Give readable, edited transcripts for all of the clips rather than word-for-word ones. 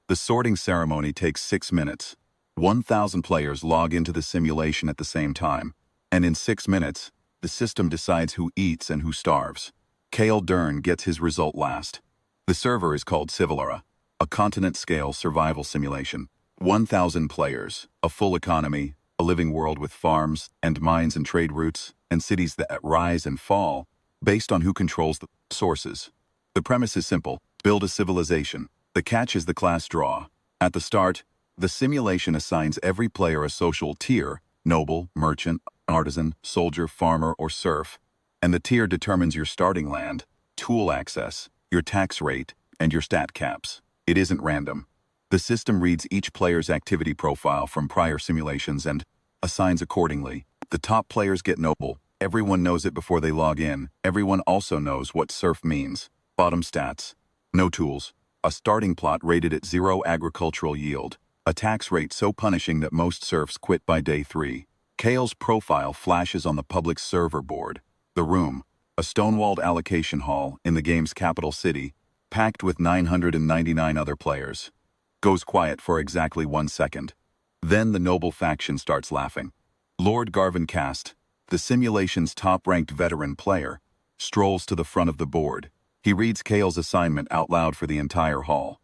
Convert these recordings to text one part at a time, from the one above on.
The sorting ceremony takes 6 minutes. 1,000 players log into the simulation at the same time, and in 6 minutes, the system decides who eats and who starves. Kale Dern gets his result last. The server is called Civilara, a continent-scale survival simulation. 1,000 players, a full economy, a living world with farms and mines and trade routes, and cities that rise and fall based on who controls the sources. The premise is simple: build a civilization. The catch is the class draw. At the start, the simulation assigns every player a social tier: noble, merchant, artisan, soldier, farmer, or serf. And the tier determines your starting land, tool access, your tax rate, and your stat caps. It isn't random. The system reads each player's activity profile from prior simulations and assigns accordingly. The top players get noble. Everyone knows it before they log in. Everyone also knows what serf means. Bottom stats: no tools, a starting plot rated at 0 agricultural yield, a tax rate so punishing that most serfs quit by day 3. Kale's profile flashes on the public server board. The room, a stone-walled allocation hall in the game's capital city, packed with 999 other players, goes quiet for exactly 1 second. Then the noble faction starts laughing. Lord Garvin Cast, the simulation's top-ranked veteran player, strolls to the front of the board. He reads Kale's assignment out loud for the entire hall.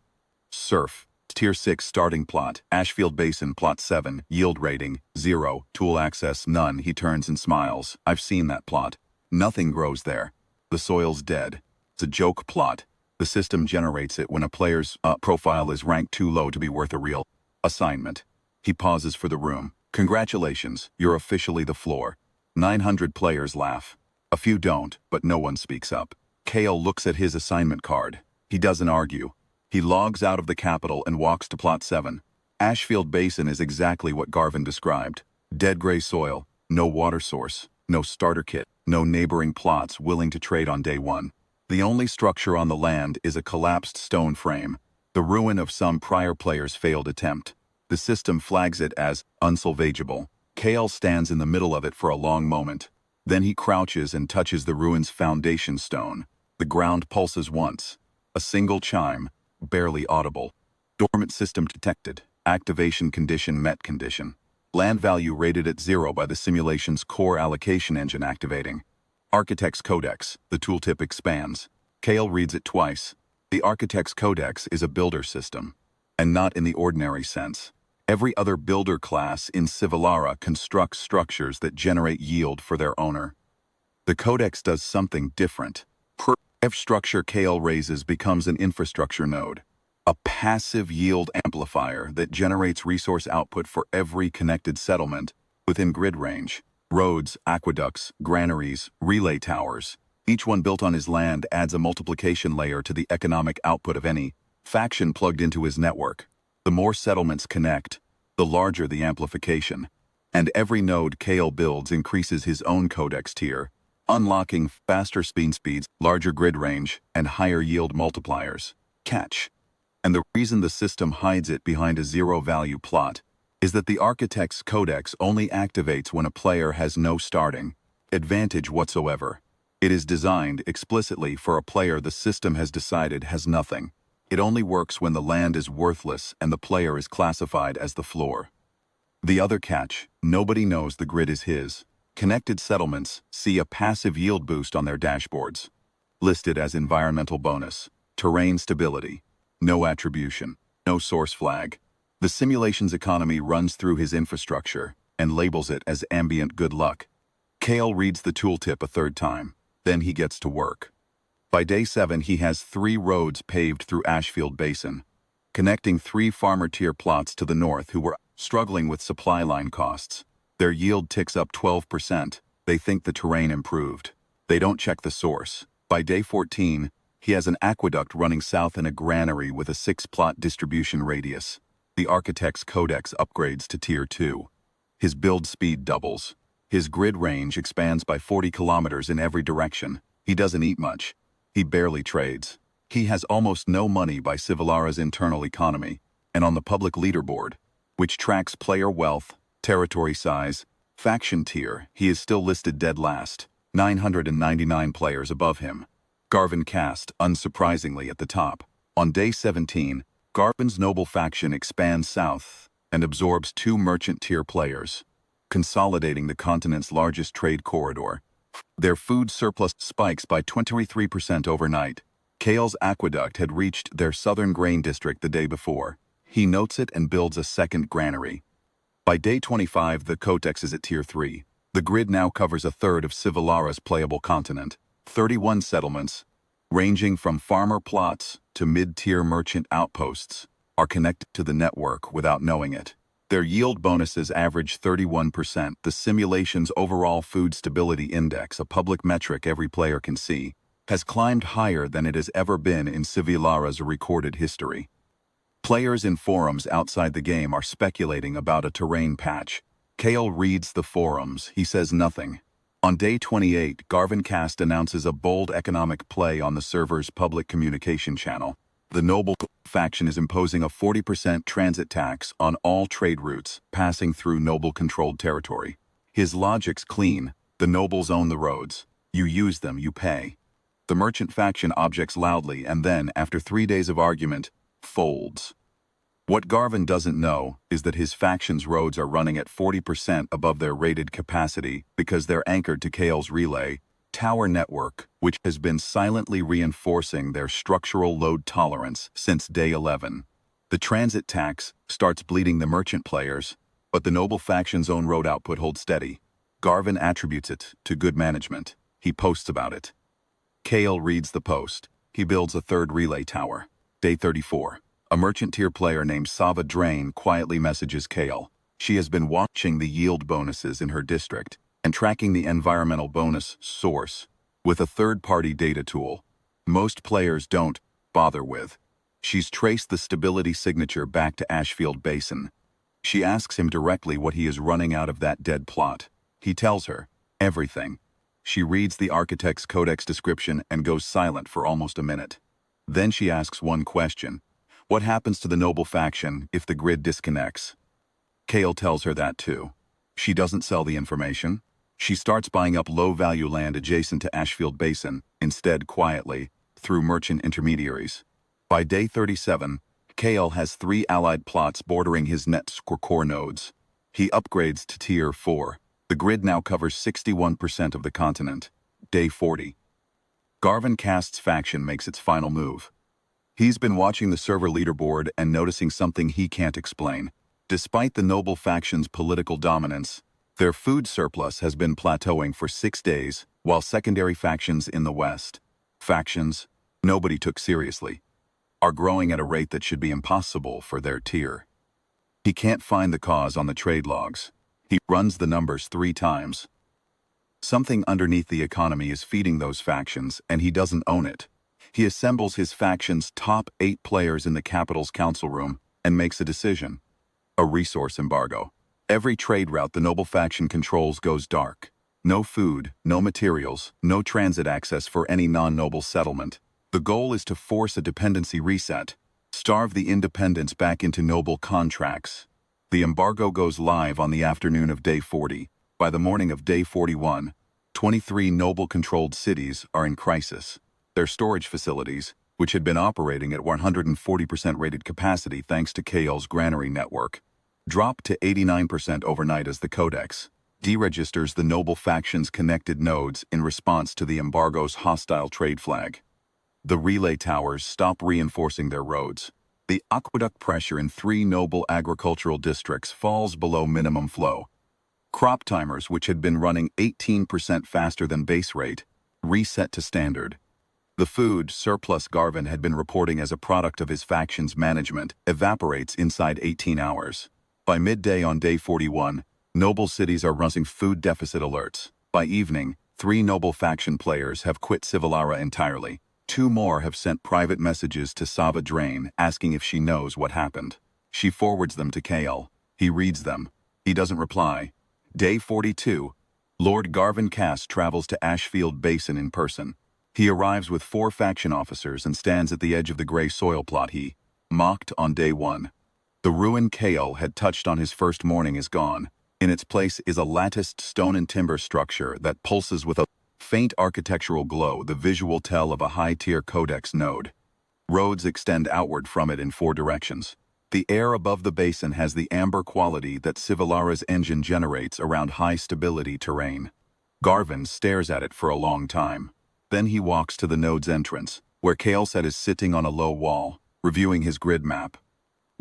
Serf, Tier 6 starting plot, Ashfield Basin Plot 7, yield rating, 0, tool access, none. He turns and smiles. I've seen that plot. Nothing grows there. The soil's dead. It's a joke plot. The system generates it when a player's profile is ranked too low to be worth a real assignment. He pauses for the room. Congratulations, you're officially the floor. 900 players laugh. A few don't, but no one speaks up. Kale looks at his assignment card. He doesn't argue. He logs out of the capital and walks to Plot 7. Ashfield Basin is exactly what Garvin described. Dead gray soil, no water source, no starter kit, no neighboring plots willing to trade on day 1. The only structure on the land is a collapsed stone frame, the ruin of some prior player's failed attempt. The system flags it as unsalvageable. Kale stands in the middle of it for a long moment. Then he crouches and touches the ruin's foundation stone. The ground pulses once. A single chime, barely audible. Dormant system detected. Activation condition met condition. Land value rated at 0 by the simulation's core allocation engine activating. Architect's Codex, the tooltip expands. Kale reads it twice. The Architect's Codex is a builder system, and not in the ordinary sense. Every other builder class in Civilara constructs structures that generate yield for their owner. The Codex does something different. Every structure Kale raises becomes an infrastructure node, a passive yield amplifier that generates resource output for every connected settlement within grid range. Roads, aqueducts, granaries, relay towers, each one built on his land adds a multiplication layer to the economic output of any faction plugged into his network. The more settlements connect, the larger the amplification. And every node Kale builds increases his own codex tier, unlocking faster speeds, larger grid range, and higher yield multipliers. Catch. And the reason the system hides it behind a zero-value plot is that the Architect's Codex only activates when a player has no starting advantage whatsoever. It is designed explicitly for a player the system has decided has nothing. It only works when the land is worthless and the player is classified as the floor. The other catch: nobody knows the grid is his. Connected settlements see a passive yield boost on their dashboards, listed as environmental bonus, terrain stability, no attribution, no source flag. The simulation's economy runs through his infrastructure and labels it as ambient good luck. Kale reads the tooltip a 3rd time, then he gets to work. By day 7, he has 3 roads paved through Ashfield Basin, connecting 3 farmer-tier plots to the north who were struggling with supply line costs. Their yield ticks up 12%. They think the terrain improved. They don't check the source. By day 14, he has an aqueduct running south in a granary with a 6-plot distribution radius. The Architect's Codex upgrades to Tier 2. His build speed doubles. His grid range expands by 40 kilometers in every direction. He doesn't eat much. He barely trades. He has almost no money by Civilara's internal economy, and on the public leaderboard, which tracks player wealth, territory size, faction tier, he is still listed dead last, 999 players above him. Garvin Cast, unsurprisingly, at the top. On day 17, Garvin's noble faction expands south and absorbs 2 merchant-tier players, consolidating the continent's largest trade corridor. Their food surplus spikes by 23% overnight. Kale's aqueduct had reached their southern grain district the day before. He notes it and builds a second granary. By day 25, the codex is at Tier 3. The grid now covers a third of Civilara's playable continent. 31 settlements, ranging from farmer plots to mid-tier merchant outposts, are connected to the network without knowing it. Their yield bonuses average 31%. The simulation's overall food stability index, a public metric every player can see, has climbed higher than it has ever been in Civilara's recorded history. Players in forums outside the game are speculating about a terrain patch. Kale reads the forums. He says nothing. On day 28, Garvincast announces a bold economic play on the server's public communication channel. The noble faction is imposing a 40% transit tax on all trade routes passing through noble-controlled territory. His logic's clean. The nobles own the roads. You use them, you pay. The merchant faction objects loudly and then, after 3 days of argument, folds. What Garvin doesn't know is that his faction's roads are running at 40% above their rated capacity because they're anchored to Kale's relay tower network, which has been silently reinforcing their structural load tolerance since day 11. The transit tax starts bleeding the merchant players, but the noble faction's own road output holds steady. Garvin attributes it to good management. He posts about it. Kale reads the post. He builds a third relay tower. Day 34. A merchant-tier player named Sava Drain quietly messages Kale. She has been watching the yield bonuses in her district and tracking the environmental bonus source with a third-party data tool most players don't bother with. She's traced the stability signature back to Ashfield Basin. She asks him directly what he is running out of that dead plot. He tells her everything. She reads the architect's codex description and goes silent for almost a minute. Then she asks one question. What happens to the noble faction if the grid disconnects? Kale tells her that too. She doesn't sell the information. She starts buying up low-value land adjacent to Ashfield Basin, instead quietly, through merchant intermediaries. By day 37, Kale has 3 allied plots bordering his net core nodes. He upgrades to Tier 4. The grid now covers 61% of the continent. Day 40. Garvincast's faction makes its final move. He's been watching the server leaderboard and noticing something he can't explain. Despite the noble faction's political dominance, their food surplus has been plateauing for 6 days, while secondary factions in the West, factions nobody took seriously, are growing at a rate that should be impossible for their tier. He can't find the cause on the trade logs. He runs the numbers 3 times. Something underneath the economy is feeding those factions, and he doesn't own it. He assembles his faction's top 8 players in the capital's council room and makes a decision. A resource embargo. Every trade route the noble faction controls goes dark. No food, no materials, no transit access for any non-noble settlement. The goal is to force a dependency reset, starve the independents back into noble contracts. The embargo goes live on the afternoon of day 40. By the morning of day 41, 23 noble-controlled cities are in crisis. Their storage facilities, which had been operating at 140% rated capacity thanks to Kale's granary network, dropped to 89% overnight as the Codex deregisters the noble faction's connected nodes in response to the embargo's hostile trade flag. The relay towers stop reinforcing their roads. The aqueduct pressure in 3 noble agricultural districts falls below minimum flow. Crop timers, which had been running 18% faster than base rate, reset to standard. The food surplus Garvin had been reporting as a product of his faction's management evaporates inside 18 hours. By midday on day 41, noble cities are running food deficit alerts. By evening, 3 noble faction players have quit Civilara entirely. 2 more have sent private messages to Sava Drain asking if she knows what happened. She forwards them to Kale. He reads them. He doesn't reply. Day 42, Lord Garvincast travels to Ashfield Basin in person. He arrives with 4 faction officers and stands at the edge of the gray soil plot he mocked on day 1. The ruin Kale had touched on his first morning is gone. In its place is a latticed stone and timber structure that pulses with a faint architectural glow, the visual tell of a high-tier codex node. Roads extend outward from it in 4 directions. The air above the basin has the amber quality that Civillara's engine generates around high-stability terrain. Garvin stares at it for a long time. Then he walks to the node's entrance, where Kael'set is sitting on a low wall, reviewing his grid map.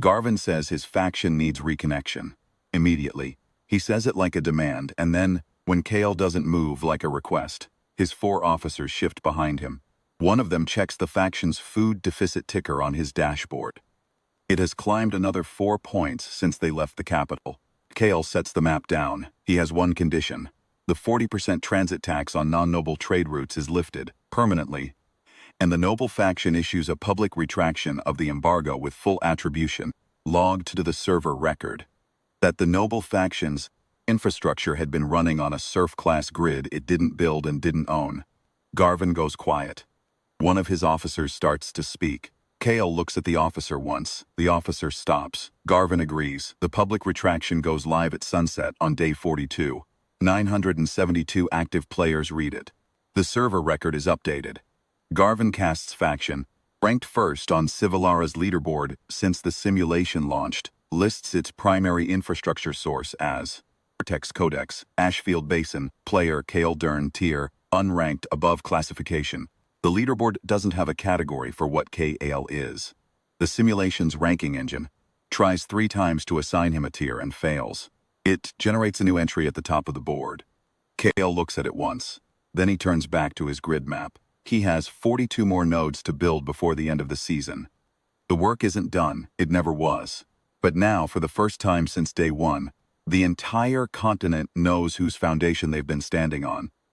Garvin says his faction needs reconnection. Immediately, he says it like a demand, and then, when Kael doesn't move like a request, his 4 officers shift behind him. One of them checks the faction's food deficit ticker on his dashboard. It has climbed another 4 points since they left the capital. Kael sets the map down. He has one condition. The 40% transit tax on non-noble trade routes is lifted, permanently, and the noble faction issues a public retraction of the embargo with full attribution, logged to the server record. That the noble faction's infrastructure had been running on a serf-class grid it didn't build and didn't own. Garvin goes quiet. One of his officers starts to speak. Kael looks at the officer once. The officer stops. Garvin agrees. The public retraction goes live at sunset on day 42. 972 active players read it. The server record is updated. Garvin casts faction, ranked first on Civillara's leaderboard since the simulation launched, lists its primary infrastructure source as Vortex Codex, Ashfield Basin, player Kael Dern tier, unranked above classification. The leaderboard doesn't have a category for what Kael is. The simulation's ranking engine tries 3 times to assign him a tier and fails. It generates a new entry at the top of the board. Kael looks at it once. Then he turns back to his grid map. He has 42 more nodes to build before the end of the season. The work isn't done, it never was. But now, for the first time since day 1, the entire continent knows whose foundation they've been standing on.